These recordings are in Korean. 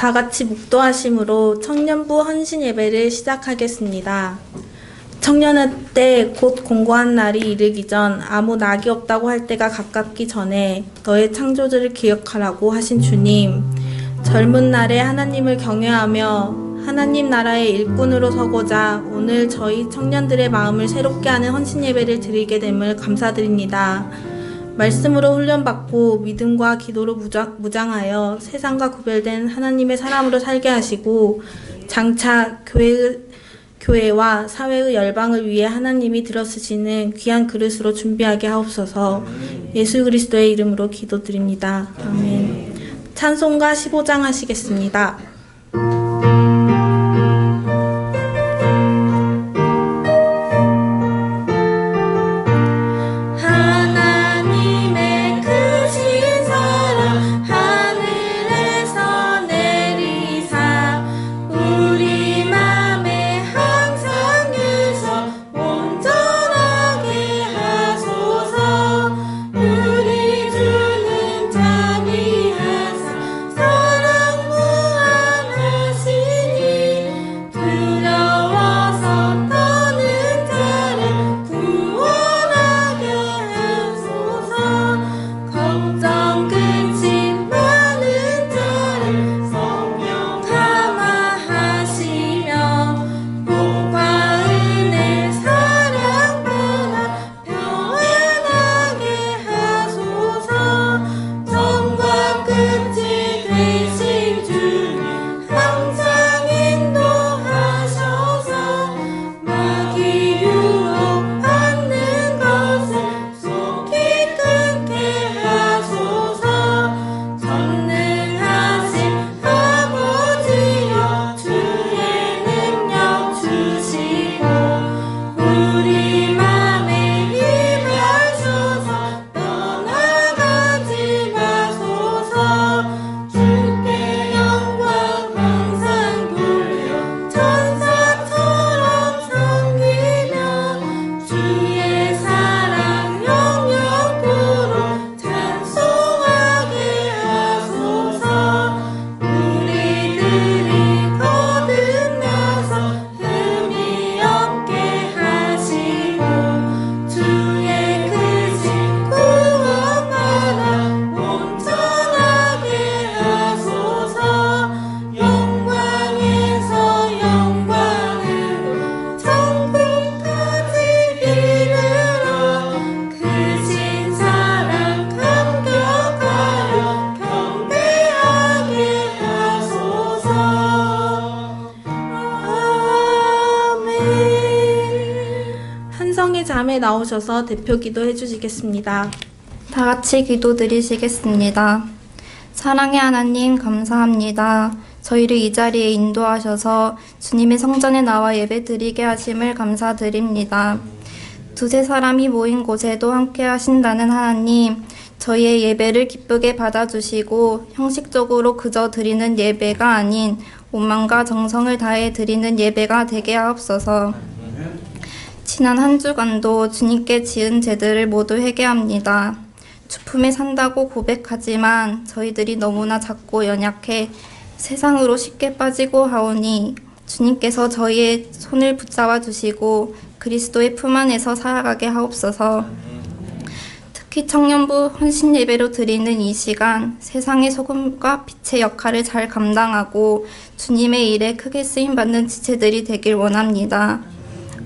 다 같이 묵도하심으로 청년부 헌신 예배를 시작하겠습니다. 청년의 때 곧 공고한 날이 이르기 전 아무 낙이 없다고 할 때가 가깝기 전에 너의 창조주를 기억하라고 하신 주님, 젊은 날에 하나님을 경외하며 하나님 나라의 일꾼으로 서고자 오늘 저희 청년들의 마음을 새롭게 하는 헌신 예배를 드리게 됨을 감사드립니다. 말씀으로 훈련받고 믿음과 기도로 무장하여 세상과 구별된 하나님의 사람으로 살게 하시고 장차 교회와 사회의 열방을 위해 하나님이 들어쓰시는 귀한 그릇으로 준비하게 하옵소서. 예수 그리스도의 이름으로 기도드립니다. 아멘. 찬송가 15장 하시겠습니다. 자매 나오셔서 대표 기도 해주시겠습니다. 다 같이 기도 드리시겠습니다. 사랑의 하나님 감사합니다. 저희를 이 자리에 인도하셔서 주님의 성전에 나와 예배 드리게 하심을 감사드립니다. 두세 사람이 모인 곳에도 함께 하신다는 하나님, 저희의 예배를 기쁘게 받아주시고 형식적으로 그저 드리는 예배가 아닌 온 마음과 정성을 다해 드리는 예배가 되게 하옵소서. 지난 한 주간도 주님께 지은 죄들을 모두 회개합니다. 주품에 산다고 고백하지만 저희들이 너무나 작고 연약해 세상으로 쉽게 빠지고 하오니 주님께서 저희의 손을 붙잡아 주시고 그리스도의 품 안에서 살아가게 하옵소서. 특히 청년부 헌신 예배로 드리는 이 시간, 세상의 소금과 빛의 역할을 잘 감당하고 주님의 일에 크게 쓰임받는 지체들이 되길 원합니다.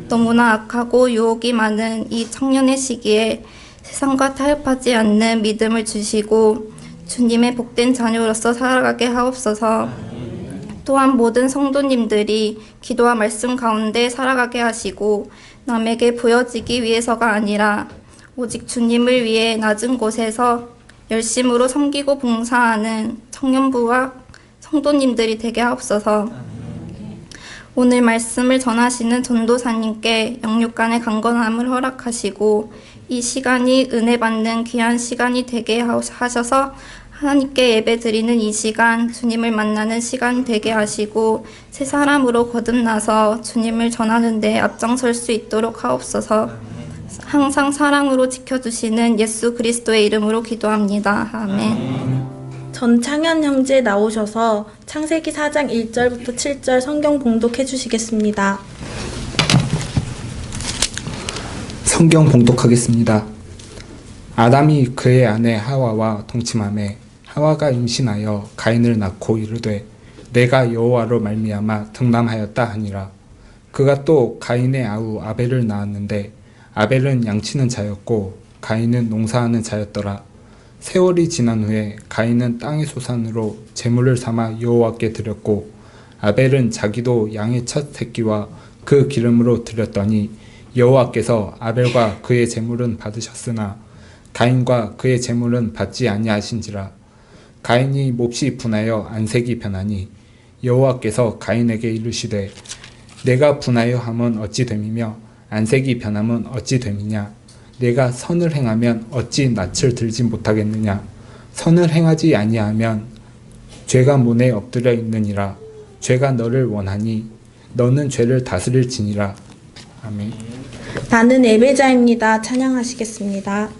너무나 악하고 유혹이 많은 이 청년의 시기에 세상과 타협하지 않는 믿음을 주시고 주님의 복된 자녀로서 살아가게 하옵소서. 또한 모든 성도님들이 기도와 말씀 가운데 살아가게 하시고 남에게 보여지기 위해서가 아니라 오직 주님을 위해 낮은 곳에서 열심으로 섬기고 봉사하는 청년부와 성도님들이 되게 하옵소서. 오늘 말씀을 전하시는 전도사님께 영육간의 강건함을 허락하시고 이 시간이 은혜 받는 귀한 시간이 되게 하셔서 하나님께 예배 드리는 이 시간, 주님을 만나는 시간 되게 하시고 새 사람으로 거듭나서 주님을 전하는 데 앞장설 수 있도록 하옵소서. 항상 사랑으로 지켜주시는 예수 그리스도의 이름으로 기도합니다. 아멘. 전창현 형제 나오셔서 창세기 4장 1절부터 7절 성경 봉독해 주시겠습니다. 성경 봉독하겠습니다. 아담이 그의 아내 하와와 동침하매 하와가 임신하여 가인을 낳고 이르되 내가 여호와로 말미암아 등남하였다 하니라. 그가 또 가인의 아우 아벨을 낳았는데 아벨은 양치는 자였고 가인은 농사하는 자였더라. 세월이 지난 후에 가인은 땅의 소산으로 제물을 삼아 여호와께 드렸고 아벨은 자기도 양의 첫 새끼와 그 기름으로 드렸더니 여호와께서 아벨과 그의 제물은 받으셨으나 가인과 그의 제물은 받지 아니하신지라. 가인이 몹시 분하여 안색이 변하니 여호와께서 가인에게 이르시되 내가 분하여 함은 어찌 됨이며 안색이 변함은 어찌 됨이냐. 내가 선을 행하면 어찌 낯을 들지 못하겠느냐. 선을 행하지 아니하면 죄가 문에 엎드려 있느니라. 죄가 너를 원하니 너는 죄를 다스릴지니라. 아멘. 나는 예배자입니다. 찬양하시겠습니다.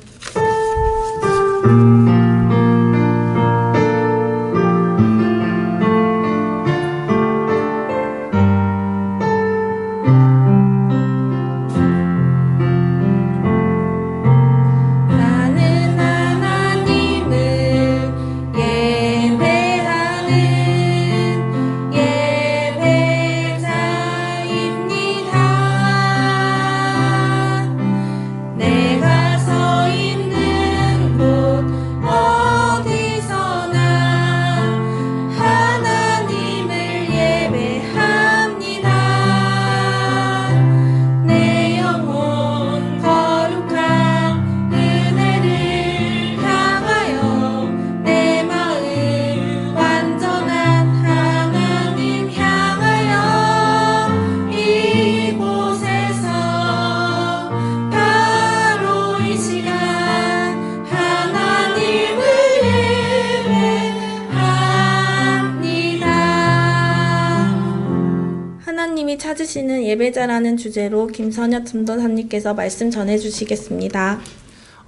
하나님이 찾으시는 예배자라는 주제로 김선엽 전도사님께서 말씀 전해주시겠습니다.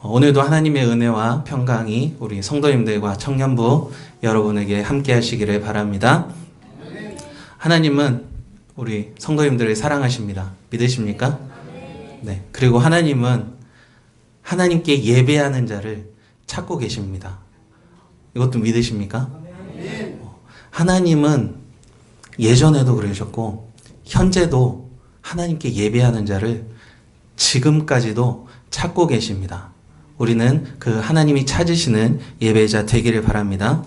오늘도 하나님의 은혜와 평강이 우리 성도님들과 청년부 여러분에게 함께 하시기를 바랍니다. 하나님은 우리 성도님들을 사랑하십니다. 믿으십니까? 네. 그리고 하나님은 하나님께 예배하는 자를 찾고 계십니다. 이것도 믿으십니까? 하나님은 예전에도 그러셨고 현재도 하나님께 예배하는 자를 지금까지도 찾고 계십니다. 우리는 그 하나님이 찾으시는 예배자 되기를 바랍니다.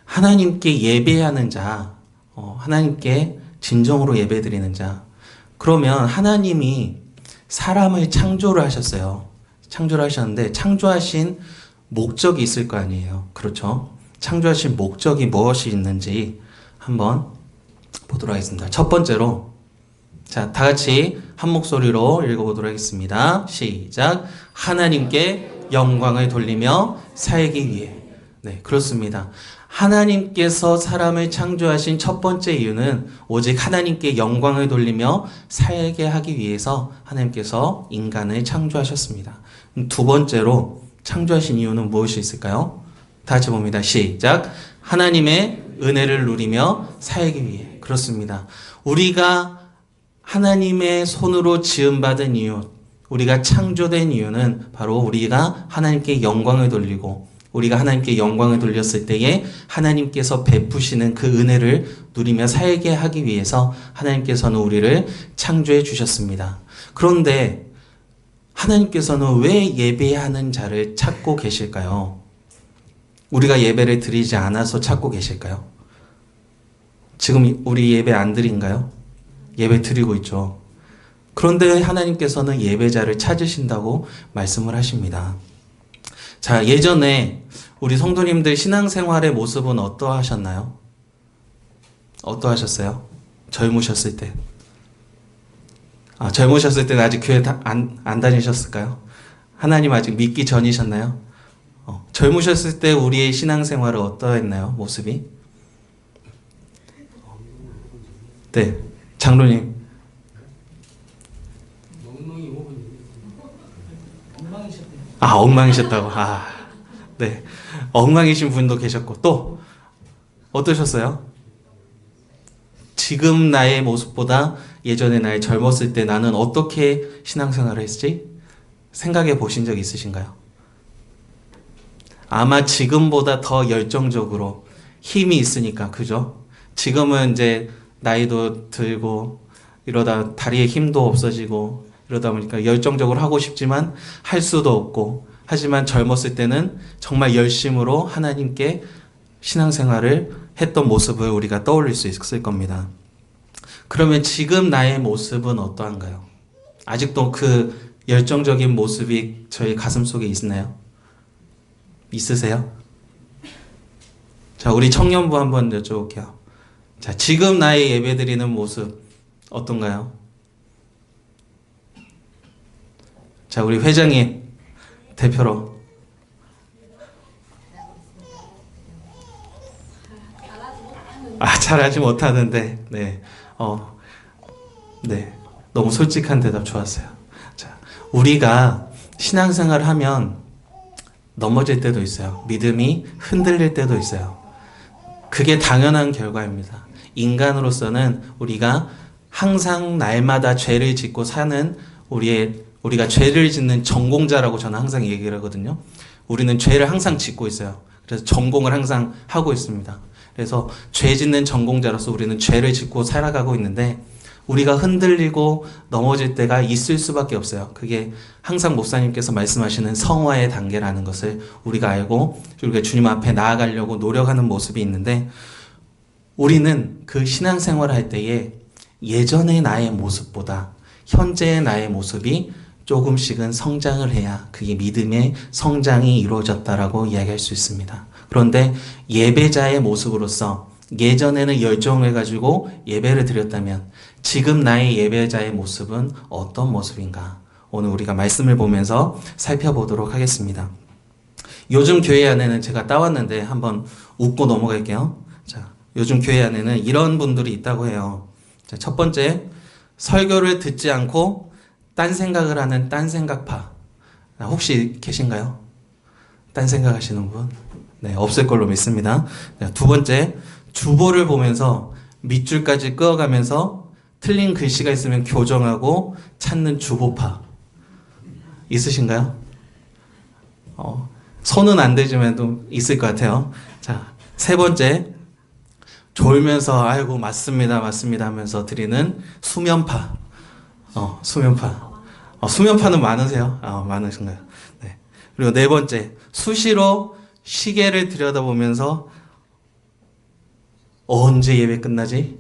하나님께 예배하는 자, 하나님께 진정으로 예배드리는 자. 그러면 하나님이 사람을 창조를 하셨어요. 창조를 하셨는데 창조하신 목적이 있을 거 아니에요. 그렇죠? 창조하신 목적이 무엇이 있는지 한번 보도록 하겠습니다. 첫 번째로, 자, 다 같이 한 목소리로 읽어보도록 하겠습니다. 시작. 하나님께 영광을 돌리며 살기 위해. 네, 그렇습니다. 하나님께서 사람을 창조하신 첫 번째 이유는 오직 하나님께 영광을 돌리며 살게 하기 위해서 하나님께서 인간을 창조하셨습니다. 두 번째로 창조하신 이유는 무엇이 있을까요? 다 같이 봅니다. 시작. 하나님의 은혜를 누리며 살기 위해. 그렇습니다. 우리가 하나님의 손으로 지음받은 이유, 우리가 창조된 이유는 바로 우리가 하나님께 영광을 돌리고 우리가 하나님께 영광을 돌렸을 때에 하나님께서 베푸시는 그 은혜를 누리며 살게 하기 위해서 하나님께서는 우리를 창조해 주셨습니다. 그런데 하나님께서는 왜 예배하는 자를 찾고 계실까요? 우리가 예배를 드리지 않아서 찾고 계실까요? 지금 우리 예배 안 드린가요? 예배 드리고 있죠. 그런데 하나님께서는 예배자를 찾으신다고 말씀을 하십니다. 자, 예전에 우리 성도님들 신앙생활의 모습은 어떠하셨나요? 어떠하셨어요? 젊으셨을 때. 젊으셨을 때는 아직 교회 안 다니셨을까요? 하나님 아직 믿기 전이셨나요? 젊으셨을 때 우리의 신앙생활은 어떠했나요? 모습이? 네, 장로님. 멍멍이 5분 아, 엉망이셨다고. 아, 네. 엉망이신 분도 계셨고, 또, 어떠셨어요? 지금 나의 모습보다 예전에 나의 젊었을 때 나는 어떻게 신앙생활을 했지? 생각해 보신 적 있으신가요? 아마 지금보다 더 열정적으로 힘이 있으니까, 그죠? 지금은 이제 나이도 들고 이러다 다리에 힘도 없어지고 이러다 보니까 열정적으로 하고 싶지만 할 수도 없고, 하지만 젊었을 때는 정말 열심으로 하나님께 신앙생활을 했던 모습을 우리가 떠올릴 수 있을 겁니다. 그러면 지금 나의 모습은 어떠한가요? 아직도 그 열정적인 모습이 저희 가슴 속에 있나요? 있으세요? 자, 우리 청년부 한번 여쭤볼게요. 자, 지금 나의 예배드리는 모습 어떤가요? 자, 우리 회장님 대표로. 아, 잘하지 못하는데, 네, 네, 너무 솔직한 대답 좋았어요. 자, 우리가 신앙생활 하면 넘어질 때도 있어요. 믿음이 흔들릴 때도 있어요. 그게 당연한 결과입니다. 인간으로서는 우리가 항상 날마다 죄를 짓고 사는 우리가 죄를 짓는 전공자라고 저는 항상 얘기를 하거든요. 우리는 죄를 항상 짓고 있어요. 그래서 전공을 항상 하고 있습니다. 그래서 죄 짓는 전공자로서 우리는 죄를 짓고 살아가고 있는데, 우리가 흔들리고 넘어질 때가 있을 수밖에 없어요. 그게 항상 목사님께서 말씀하시는 성화의 단계라는 것을 우리가 알고 우리가 주님 앞에 나아가려고 노력하는 모습이 있는데, 우리는 그 신앙생활을 할 때에 예전의 나의 모습보다 현재의 나의 모습이 조금씩은 성장을 해야 그게 믿음의 성장이 이루어졌다라고 이야기할 수 있습니다. 그런데 예배자의 모습으로서 예전에는 열정을 가지고 예배를 드렸다면 지금 나의 예배자의 모습은 어떤 모습인가? 오늘 우리가 말씀을 보면서 살펴보도록 하겠습니다. 요즘 교회 안에는 제가 따왔는데 한번 웃고 넘어갈게요. 자, 요즘 교회 안에는 이런 분들이 있다고 해요. 자, 첫 번째, 설교를 듣지 않고 딴 생각을 하는 딴 생각파. 혹시 계신가요? 딴 생각하시는 분? 네, 없을 걸로 믿습니다. 자, 두 번째, 주보를 보면서 밑줄까지 그어가면서 틀린 글씨가 있으면 교정하고 찾는 주보파. 있으신가요? 손은 안 되지만 또 있을 것 같아요. 자, 세 번째, 졸면서 아이고 맞습니다 하면서 드리는 수면파. 수면파. 수면파는 많으세요? 많으신가요? 네. 그리고 네 번째, 수시로 시계를 들여다보면서 언제 예배 끝나지?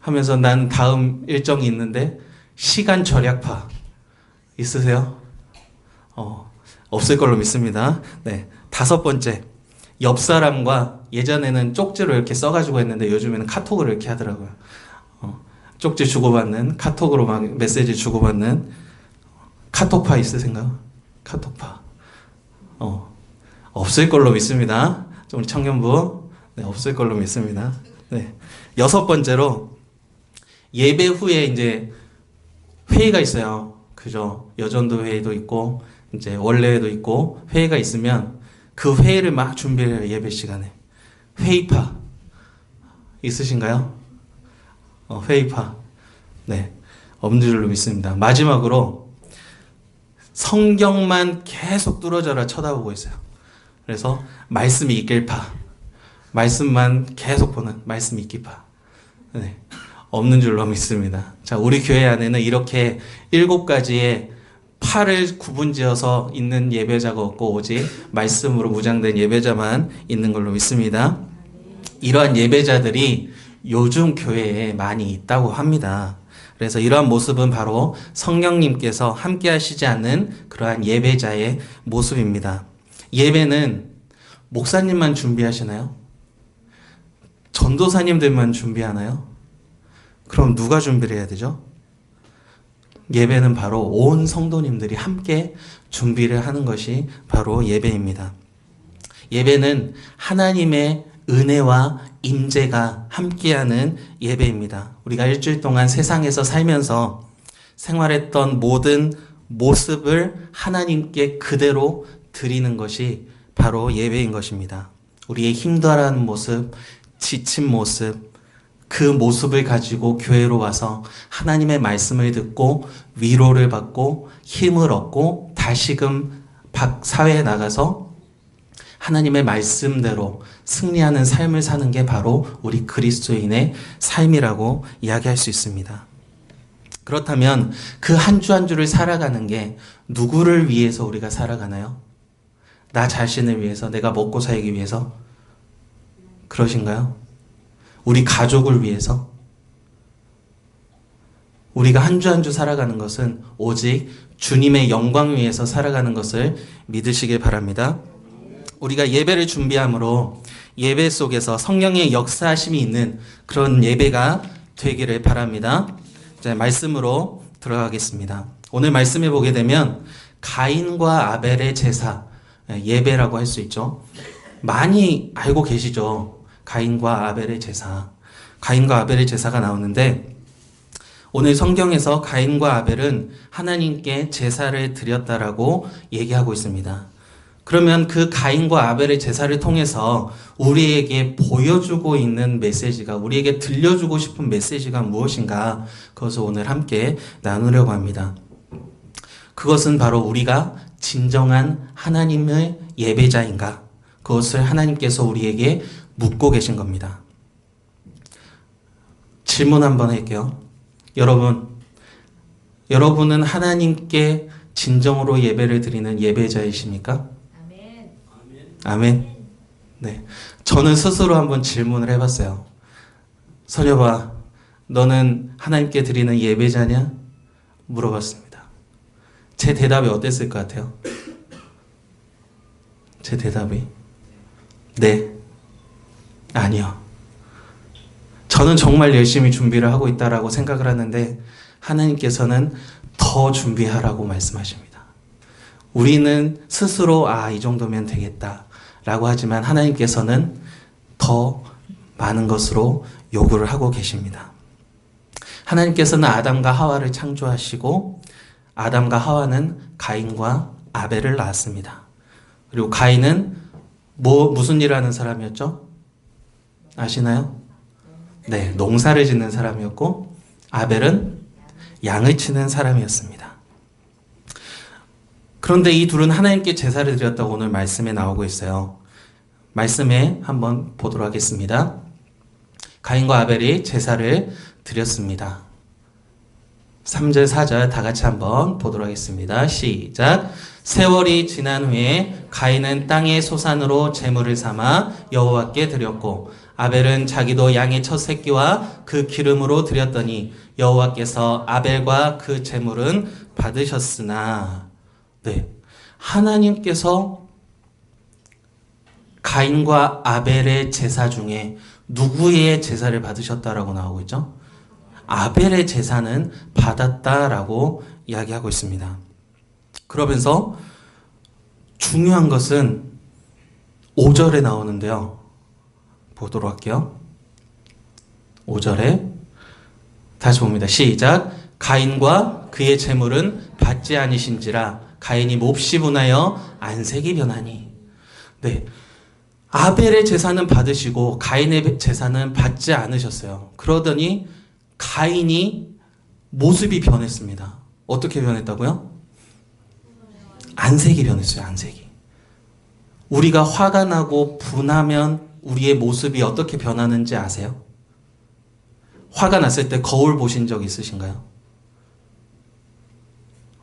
하면서 난 다음 일정이 있는데 시간 절약파. 있으세요? 없을 걸로 믿습니다. 네. 다섯 번째, 옆 사람과 예전에는 쪽지로 이렇게 써가지고 했는데 요즘에는 카톡으로 이렇게 하더라고요. 쪽지 주고받는, 카톡으로 막 메시지 주고받는 카톡파 있으신가요? 카톡파. 없을 걸로 믿습니다. 우리 청년부. 네, 없을 걸로 믿습니다. 네. 여섯 번째로, 예배 후에 이제 회의가 있어요. 그죠? 여전도 회의도 있고, 이제 원래도 있고, 회의가 있으면 그 회의를 막 준비해요. 예배 시간에. 회의파. 있으신가요? 회의파. 네. 없는 줄로 믿습니다. 마지막으로, 성경만 계속 뚫어져라 쳐다보고 있어요. 그래서 말씀이 있길파. 말씀만 계속 보는 말씀 있기파. 네. 없는 줄로 믿습니다. 자, 우리 교회 안에는 이렇게 7가지의 팔을 구분지어서 있는 예배자가 없고 오직 말씀으로 무장된 예배자만 있는 걸로 믿습니다. 이러한 예배자들이 요즘 교회에 많이 있다고 합니다. 그래서 이러한 모습은 바로 성령님께서 함께 하시지 않는 그러한 예배자의 모습입니다. 예배는 목사님만 준비하시나요? 전도사님들만 준비하나요? 그럼 누가 준비를 해야 되죠? 예배는 바로 온 성도님들이 함께 준비를 하는 것이 바로 예배입니다. 예배는 하나님의 은혜와 임재가 함께하는 예배입니다. 우리가 일주일 동안 세상에서 살면서 생활했던 모든 모습을 하나님께 그대로 드리는 것이 바로 예배인 것입니다. 우리의 힘들어하는 모습, 지친 모습, 그 모습을 가지고 교회로 와서 하나님의 말씀을 듣고 위로를 받고 힘을 얻고 다시금 사회에 나가서 하나님의 말씀대로 승리하는 삶을 사는 게 바로 우리 그리스도인의 삶이라고 이야기할 수 있습니다. 그렇다면 그 한 주 한 주를 살아가는 게 누구를 위해서 우리가 살아가나요? 나 자신을 위해서, 내가 먹고 살기 위해서? 그러신가요? 우리 가족을 위해서? 우리가 한 주 한 주 살아가는 것은 오직 주님의 영광 위해서 살아가는 것을 믿으시길 바랍니다. 우리가 예배를 준비함으로 예배 속에서 성령의 역사하심이 있는 그런 예배가 되기를 바랍니다. 자, 말씀으로 들어가겠습니다. 오늘 말씀해 보게 되면 가인과 아벨의 제사, 예배라고 할 수 있죠. 많이 알고 계시죠? 가인과 아벨의 제사. 가인과 아벨의 제사가 나오는데 오늘 성경에서 가인과 아벨은 하나님께 제사를 드렸다라고 얘기하고 있습니다. 그러면 그 가인과 아벨의 제사를 통해서 우리에게 보여주고 있는 메시지가, 우리에게 들려주고 싶은 메시지가 무엇인가, 그것을 오늘 함께 나누려고 합니다. 그것은 바로 우리가 진정한 하나님의 예배자인가, 그것을 하나님께서 우리에게 묻고 계신 겁니다. 질문 한번 할게요. 여러분은 하나님께 진정으로 예배를 드리는 예배자이십니까? 아멘. 네. 저는 스스로 한번 질문을 해봤어요. 선여봐, 너는 하나님께 드리는 예배자냐? 물어봤습니다. 제 대답이 어땠을 것 같아요? 제 대답이? 네. 아니요. 저는 정말 열심히 준비를 하고 있다라고 생각을 하는데 하나님께서는 더 준비하라고 말씀하십니다. 우리는 스스로 이 정도면 되겠다 라고 하지만 하나님께서는 더 많은 것으로 요구를 하고 계십니다. 하나님께서는 아담과 하와를 창조하시고 아담과 하와는 가인과 아벨을 낳았습니다. 그리고 가인은 무슨 일을 하는 사람이었죠? 아시나요? 네, 농사를 짓는 사람이었고 아벨은 양을 치는 사람이었습니다. 그런데 이 둘은 하나님께 제사를 드렸다고 오늘 말씀에 나오고 있어요. 말씀에 한번 보도록 하겠습니다. 가인과 아벨이 제사를 드렸습니다. 3절, 4절 다 같이 한번 보도록 하겠습니다. 시작. 세월이 지난 후에 가인은 땅의 소산으로 제물을 삼아 여호와께 드렸고 아벨은 자기도 양의 첫 새끼와 그 기름으로 드렸더니 여호와께서 아벨과 그 제물은 받으셨으나, 네, 하나님께서 가인과 아벨의 제사 중에 누구의 제사를 받으셨다라고 나오고 있죠? 아벨의 제사는 받았다라고 이야기하고 있습니다. 그러면서 중요한 것은 5절에 나오는데요. 보도록 할게요. 5절에 다시 봅니다. 시작. 가인과 그의 제물은 받지 아니신지라 가인이 몹시 분하여 안색이 변하니. 네, 아벨의 제사는 받으시고 가인의 제사는 받지 않으셨어요. 그러더니 가인이 모습이 변했습니다. 어떻게 변했다고요? 안색이 변했어요. 안색이. 우리가 화가 나고 분하면 우리의 모습이 어떻게 변하는지 아세요? 화가 났을 때 거울 보신 적 있으신가요?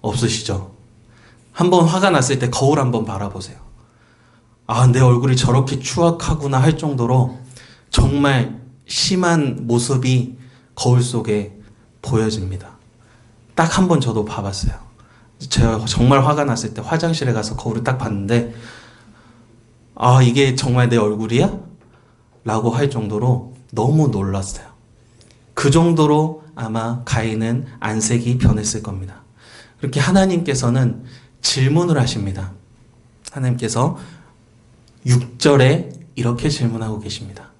없으시죠? 한번 화가 났을 때 거울 한번 바라보세요. 내 얼굴이 저렇게 추악하구나 할 정도로 정말 심한 모습이 거울 속에 보여집니다. 딱 한 번 저도 봐봤어요. 제가 정말 화가 났을 때 화장실에 가서 거울을 딱 봤는데 이게 정말 내 얼굴이야? 라고 할 정도로 너무 놀랐어요. 그 정도로 아마 가인은 안색이 변했을 겁니다. 그렇게 하나님께서는 질문을 하십니다. 하나님께서 6절에 이렇게 질문하고 계십니다.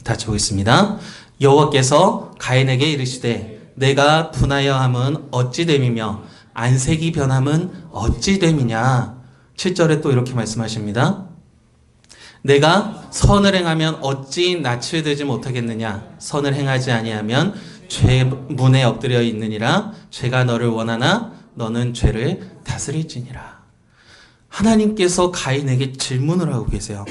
다시 보겠습니다. 여호와께서 가인에게 이르시되 내가 분하여 함은 어찌 됨이며 안색이 변함은 어찌 됨이냐. 7절에 또 이렇게 말씀하십니다. 내가 선을 행하면 어찌 낯을 들지 못하겠느냐. 선을 행하지 아니하면 죄 문에 엎드려 있느니라. 죄가 너를 원하나 너는 죄를 다스릴지니라. 하나님께서 가인에게 질문을 하고 계세요.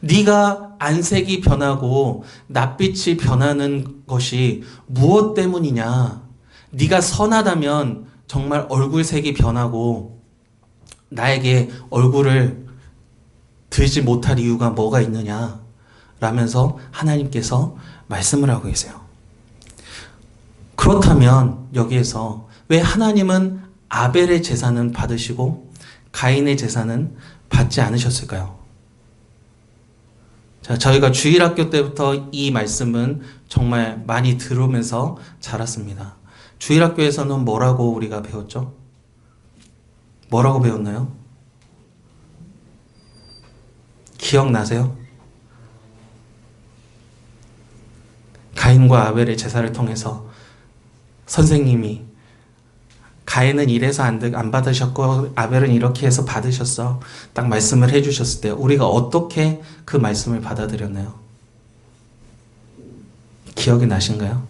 네가 안색이 변하고 낯빛이 변하는 것이 무엇 때문이냐? 네가 선하다면 정말 얼굴색이 변하고 나에게 얼굴을 들지 못할 이유가 뭐가 있느냐? 라면서 하나님께서 말씀을 하고 계세요. 그렇다면 여기에서 왜 하나님은 아벨의 제사는 받으시고 가인의 제사는 받지 않으셨을까요? 자, 저희가 주일학교 때부터 이 말씀은 정말 많이 들으면서 자랐습니다. 주일학교에서는 뭐라고 우리가 배웠죠? 뭐라고 배웠나요? 기억나세요? 가인과 아벨의 제사를 통해서 선생님이 가인은 이래서 안 받으셨고 아벨은 이렇게 해서 받으셨어. 딱 말씀을 해주셨을 때 우리가 어떻게 그 말씀을 받아들였나요? 기억이 나신가요?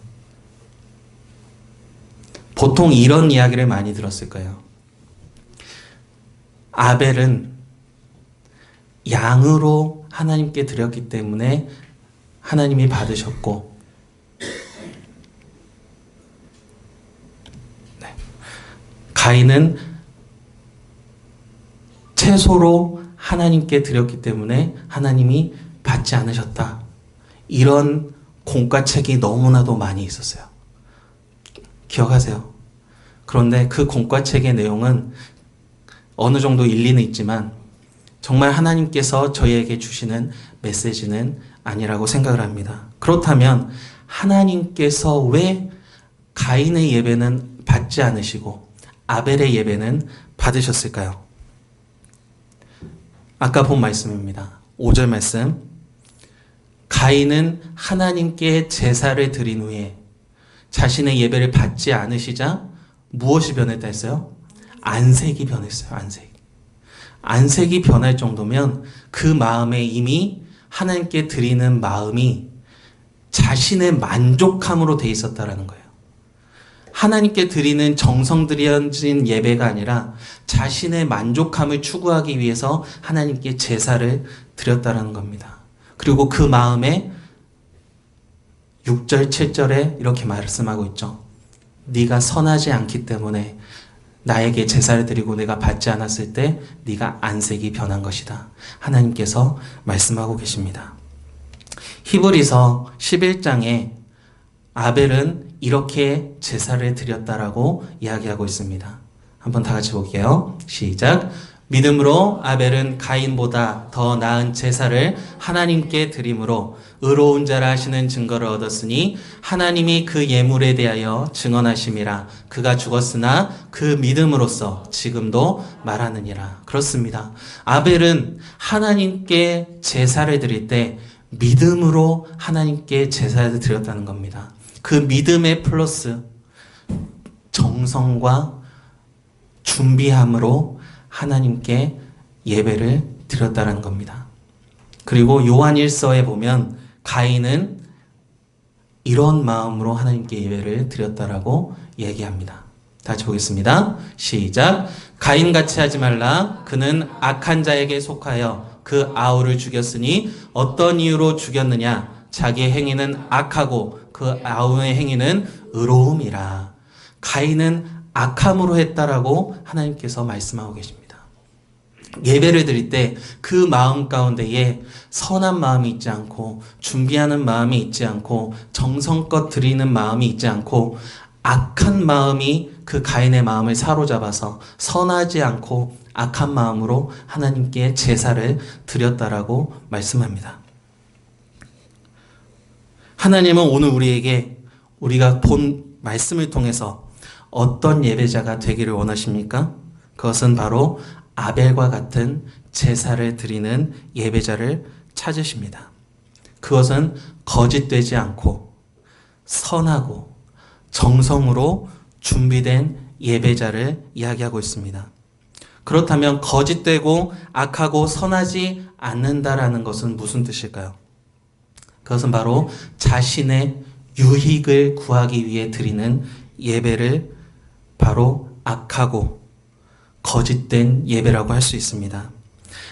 보통 이런 이야기를 많이 들었을 거예요. 아벨은 양으로 하나님께 드렸기 때문에 하나님이 받으셨고 가인은 채소로 하나님께 드렸기 때문에 하나님이 받지 않으셨다. 이런 공과책이 너무나도 많이 있었어요. 기억하세요? 그런데 그 공과책의 내용은 어느 정도 일리는 있지만 정말 하나님께서 저희에게 주시는 메시지는 아니라고 생각을 합니다. 그렇다면 하나님께서 왜 가인의 예배는 받지 않으시고 아벨의 예배는 받으셨을까요? 아까 본 말씀입니다. 5절 말씀. 가인은 하나님께 제사를 드린 후에 자신의 예배를 받지 않으시자 무엇이 변했다 했어요? 안색이 변했어요. 안색이 변할 정도면 그 마음에 이미 하나님께 드리는 마음이 자신의 만족함으로 돼 있었다라는 거예요. 하나님께 드리는 정성 들여진 예배가 아니라 자신의 만족함을 추구하기 위해서 하나님께 제사를 드렸다라는 겁니다. 그리고 그 마음에 6절, 7절에 이렇게 말씀하고 있죠. 네가 선하지 않기 때문에 나에게 제사를 드리고 내가 받지 않았을 때 네가 안색이 변한 것이다. 하나님께서 말씀하고 계십니다. 히브리서 11장에 아벨은 이렇게 제사를 드렸다라고 이야기하고 있습니다. 한번 다 같이 볼게요. 시작. 믿음으로 아벨은 가인보다 더 나은 제사를 하나님께 드림으로 의로운 자라 하시는 증거를 얻었으니 하나님이 그 예물에 대하여 증언하심이라. 그가 죽었으나 그 믿음으로써 지금도 말하느니라. 그렇습니다. 아벨은 하나님께 제사를 드릴 때 믿음으로 하나님께 제사를 드렸다는 겁니다. 그 믿음의 플러스 정성과 준비함으로 하나님께 예배를 드렸다는 겁니다. 그리고 요한 1서에 보면 가인은 이런 마음으로 하나님께 예배를 드렸다라고 얘기합니다. 다시 보겠습니다. 시작. 가인같이 하지 말라. 그는 악한 자에게 속하여 그 아우를 죽였으니 어떤 이유로 죽였느냐? 자기의 행위는 악하고 그 아우의 행위는 의로움이라. 가인은 악함으로 했다라고 하나님께서 말씀하고 계십니다. 예배를 드릴 때 그 마음 가운데에 선한 마음이 있지 않고 준비하는 마음이 있지 않고 정성껏 드리는 마음이 있지 않고 악한 마음이 그 가인의 마음을 사로잡아서 선하지 않고 악한 마음으로 하나님께 제사를 드렸다라고 말씀합니다. 하나님은 오늘 우리에게 우리가 본 말씀을 통해서 어떤 예배자가 되기를 원하십니까? 그것은 바로 아벨과 같은 제사를 드리는 예배자를 찾으십니다. 그것은 거짓되지 않고 선하고 정성으로 준비된 예배자를 이야기하고 있습니다. 그렇다면 거짓되고 악하고 선하지 않는다라는 것은 무슨 뜻일까요? 그것은 바로 자신의 유익을 구하기 위해 드리는 예배를 바로 악하고 거짓된 예배라고 할 수 있습니다.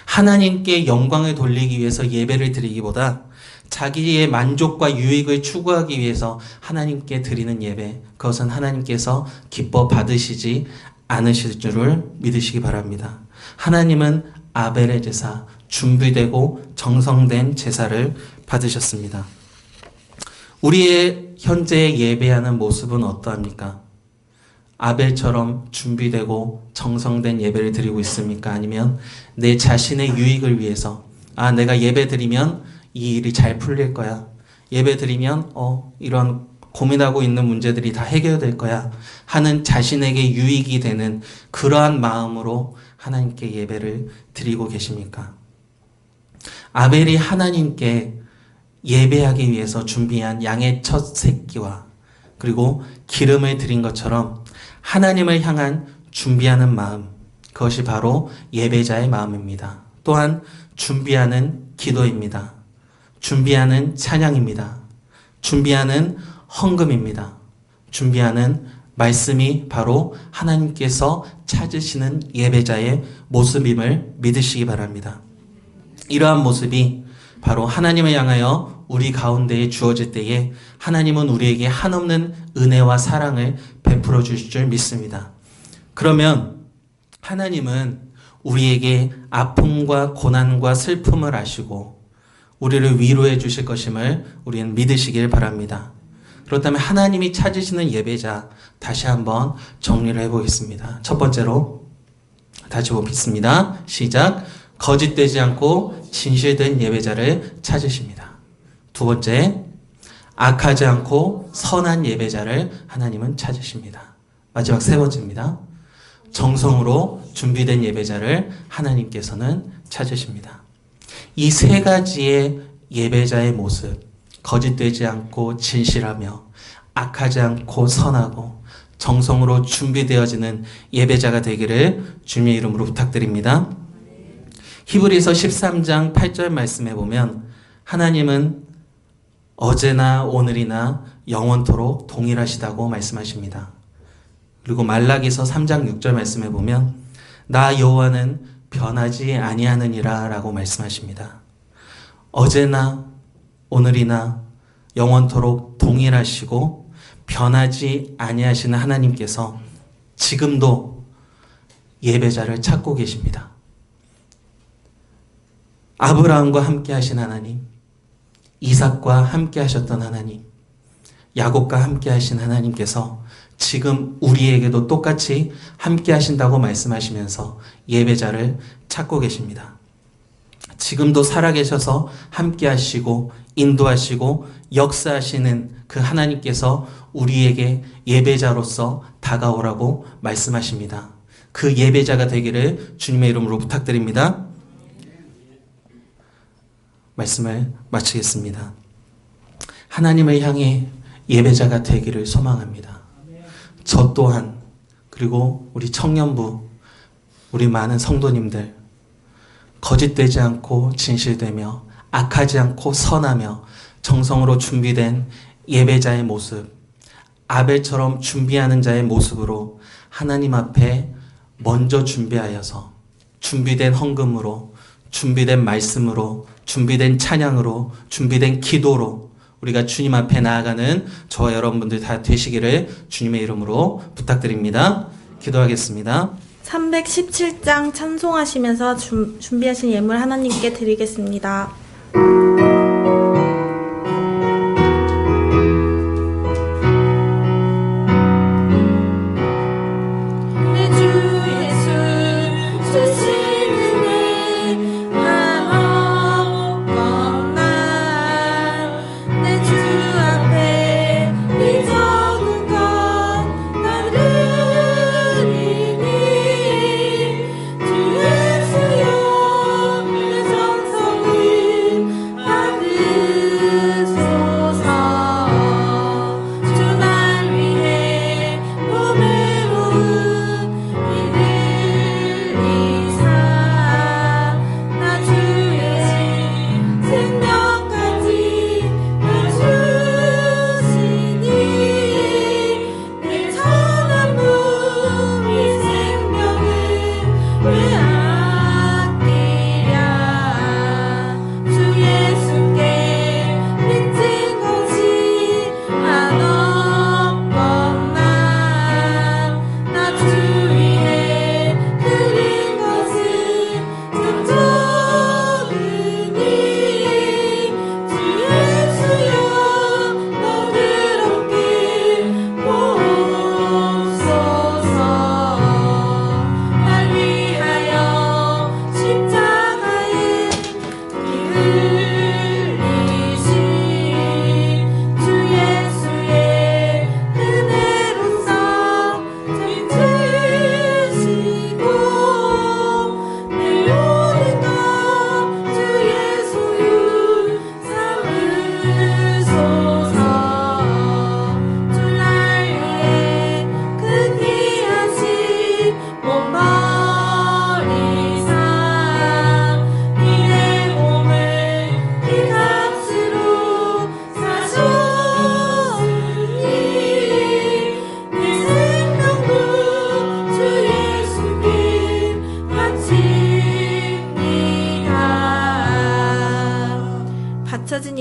하나님께 영광을 돌리기 위해서 예배를 드리기보다 자기의 만족과 유익을 추구하기 위해서 하나님께 드리는 예배, 그것은 하나님께서 기뻐 받으시지 않으실 줄을 믿으시기 바랍니다. 하나님은 아벨의 제사, 준비되고 정성된 제사를 받으셨습니다. 우리의 현재 예배하는 모습은 어떠합니까? 아벨처럼 준비되고 정성된 예배를 드리고 있습니까? 아니면 내 자신의 유익을 위해서 내가 예배 드리면 이 일이 잘 풀릴 거야. 예배 드리면 이런 고민하고 있는 문제들이 다 해결될 거야 하는 자신에게 유익이 되는 그러한 마음으로 하나님께 예배를 드리고 계십니까? 아벨이 하나님께 예배하기 위해서 준비한 양의 첫 새끼와 그리고 기름을 드린 것처럼 하나님을 향한 준비하는 마음, 그것이 바로 예배자의 마음입니다. 또한 준비하는 기도입니다. 준비하는 찬양입니다. 준비하는 헌금입니다. 준비하는 말씀이 바로 하나님께서 찾으시는 예배자의 모습임을 믿으시기 바랍니다. 이러한 모습이 바로 하나님을 향하여 우리 가운데에 주어질 때에 하나님은 우리에게 한없는 은혜와 사랑을 베풀어 주실 줄 믿습니다. 그러면 하나님은 우리에게 아픔과 고난과 슬픔을 아시고 우리를 위로해 주실 것임을 우리는 믿으시길 바랍니다. 그렇다면 하나님이 찾으시는 예배자 다시 한번 정리를 해보겠습니다. 첫 번째로 다시 보겠습니다. 시작. 거짓되지 않고 진실된 예배자를 찾으십니다. 두 번째, 악하지 않고 선한 예배자를 하나님은 찾으십니다. 마지막 세 번째입니다. 정성으로 준비된 예배자를 하나님께서는 찾으십니다. 이 세 가지의 예배자의 모습, 거짓되지 않고 진실하며 악하지 않고 선하고 정성으로 준비되어지는 예배자가 되기를 주님의 이름으로 부탁드립니다. 히브리서 13장 8절 말씀에 보면 하나님은 어제나 오늘이나 영원토록 동일하시다고 말씀하십니다. 그리고 말라기서 3장 6절 말씀에 보면 나 여호와는 변하지 아니하느니라 라고 말씀하십니다. 어제나 오늘이나 영원토록 동일하시고 변하지 아니하시는 하나님께서 지금도 예배자를 찾고 계십니다. 아브라함과 함께 하신 하나님, 이삭과 함께 하셨던 하나님, 야곱과 함께 하신 하나님께서 지금 우리에게도 똑같이 함께 하신다고 말씀하시면서 예배자를 찾고 계십니다. 지금도 살아계셔서 함께 하시고 인도하시고 역사하시는 그 하나님께서 우리에게 예배자로서 다가오라고 말씀하십니다. 그 예배자가 되기를 주님의 이름으로 부탁드립니다. 말씀을 마치겠습니다. 하나님을 향해 예배자가 되기를 소망합니다. 저 또한 그리고 우리 청년부, 우리 많은 성도님들 거짓되지 않고 진실되며 악하지 않고 선하며 정성으로 준비된 예배자의 모습, 아벨처럼 준비하는 자의 모습으로 하나님 앞에 먼저 준비하여서 준비된 헌금으로, 준비된 말씀으로, 준비된 찬양으로, 준비된 기도로 우리가 주님 앞에 나아가는 저와 여러분들 다 되시기를 주님의 이름으로 부탁드립니다. 기도하겠습니다. 317장 찬송하시면서 준비하신 예물 하나님께 드리겠습니다. 주의 수요 내 정성을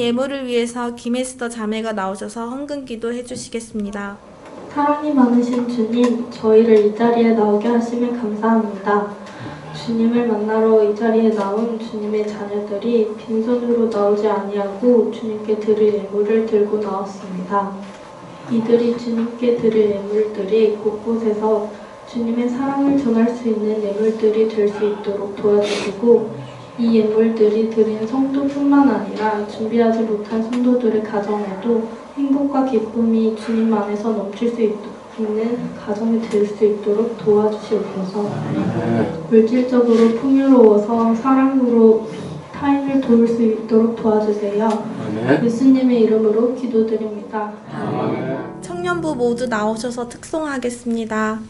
예물을 위해서 김에스더 자매가 나오셔서 헌금기도 해주시겠습니다. 사랑이 많으신 주님, 저희를 이 자리에 나오게 하심에 감사합니다. 주님을 만나러 이 자리에 나온 주님의 자녀들이 빈손으로 나오지 아니하고 주님께 드릴 예물을 들고 나왔습니다. 이들이 주님께 드릴 예물들이 곳곳에서 주님의 사랑을 전할 수 있는 예물들이 될 수 있도록 도와주시고, 이 예물들이 드린 성도뿐만 아니라 준비하지 못한 성도들의 가정에도 행복과 기쁨이 주님 안에서 넘칠 수 있는 가정이 될 수 있도록 도와주시옵소서. 물질적으로 풍요로워서 사랑으로 타인을 도울 수 있도록 도와주세요. 예수님의 이름으로 기도드립니다. 청년부 모두 나오셔서 특송하겠습니다.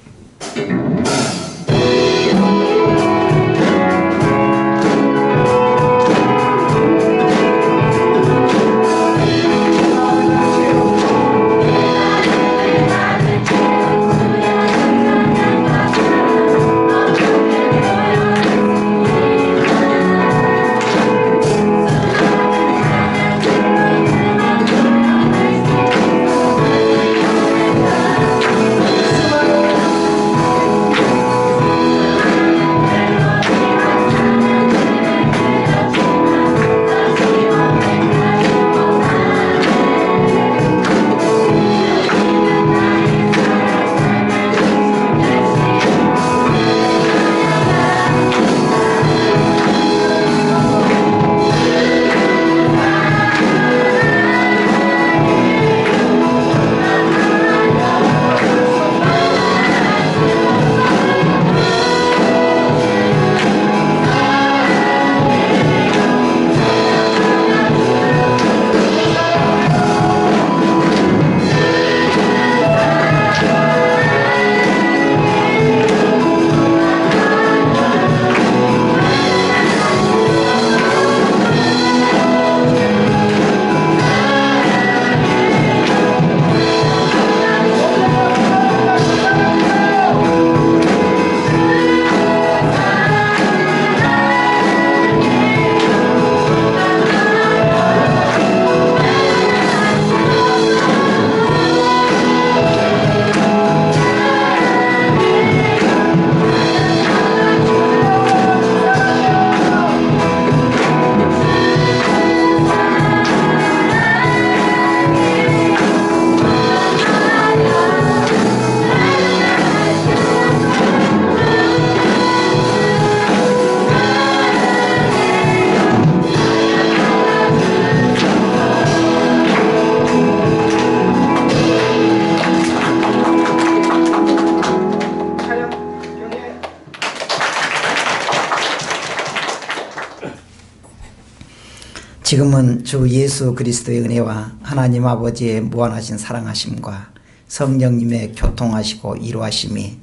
지금은 주 예수 그리스도의 은혜와 하나님 아버지의 무한하신 사랑하심과 성령님의 교통하시고 이루하심이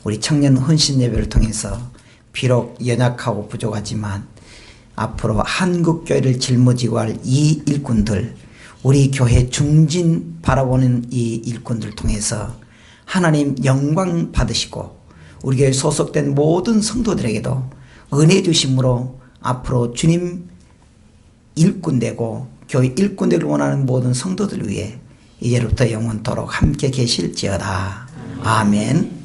우리 청년 헌신 예배를 통해서 비록 연약하고 부족하지만 앞으로 한국교회를 짊어지고 할 이 일꾼들, 우리 교회 중진 바라보는 이 일꾼들 통해서 하나님 영광 받으시고 우리 교회 소속된 모든 성도들에게도 은혜 주심으로 앞으로 주님 일꾼 되고 교회 일꾼 되기를 원하는 모든 성도들 위해 이제부터 영원토록 함께 계실지어다. 아멘.